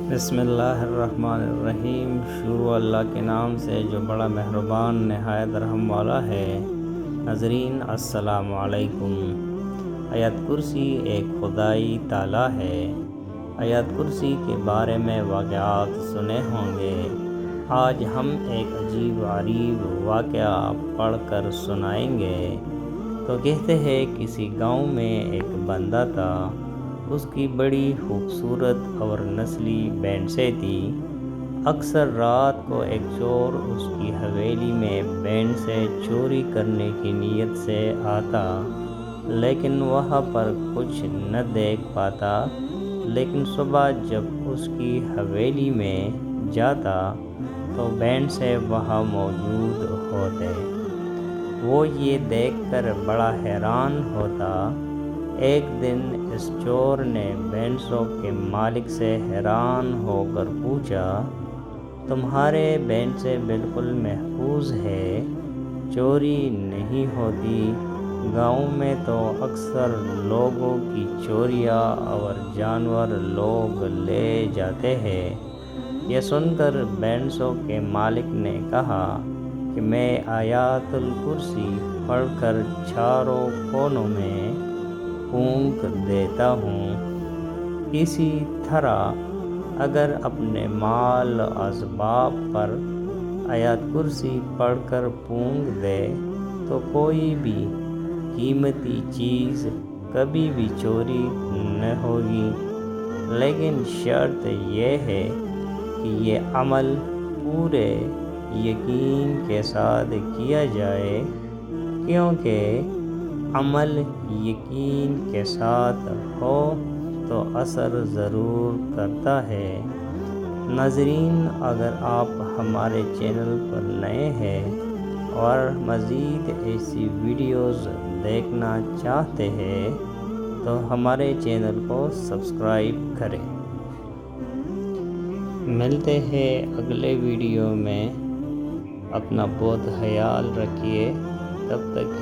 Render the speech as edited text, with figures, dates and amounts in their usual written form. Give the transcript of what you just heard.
بسم اللہ الرحمن الرحیم۔ شروع اللہ کے نام سے جو بڑا مہربان نہایت رحم والا ہے۔ ناظرین السلام علیکم۔ آیت کرسی ایک خدائی تالا ہے۔ آیت کرسی کے بارے میں واقعات سنے ہوں گے۔ آج ہم ایک عجیب غریب واقعہ پڑھ کر سنائیں گے۔ تو کہتے ہیں کسی گاؤں میں ایک بندہ تھا، اس کی بڑی خوبصورت اور نسلی بھینسیں تھی۔ اکثر رات کو ایک چور اس کی حویلی میں بھینسیں چوری کرنے کی نیت سے آتا، لیکن وہاں پر کچھ نہ دیکھ پاتا۔ لیکن صبح جب اس کی حویلی میں جاتا تو بھینسیں وہاں موجود ہوتے۔ وہ یہ دیکھ کر بڑا حیران ہوتا۔ ایک دن اس چور نے بھینسوں کے مالک سے حیران ہو کر پوچھا، تمہارے بھینسیں بالکل محفوظ ہے، چوری نہیں ہوتی؟ گاؤں میں تو اکثر لوگوں کی چوریاں اور جانور لوگ لے جاتے ہیں۔ یہ سن کر بھینسوں کے مالک نے کہا کہ میں آیت الکرسی پڑھ کر چاروں کونوں میں پھونک دیتا ہوں۔ اسی طرح اگر اپنے مال اسباب پر آیت کرسی پڑھ کر پھونک دے تو کوئی بھی قیمتی چیز کبھی بھی چوری نہ ہوگی۔ لیکن شرط یہ ہے کہ یہ عمل پورے یقین کے ساتھ کیا جائے، کیونکہ عمل یقین کے ساتھ ہو تو اثر ضرور کرتا ہے۔ ناظرین، اگر آپ ہمارے چینل پر نئے ہیں اور مزید ایسی ویڈیوز دیکھنا چاہتے ہیں تو ہمارے چینل کو سبسکرائب کریں۔ ملتے ہیں اگلے ویڈیو میں۔ اپنا بہت خیال رکھیے، تب تک کے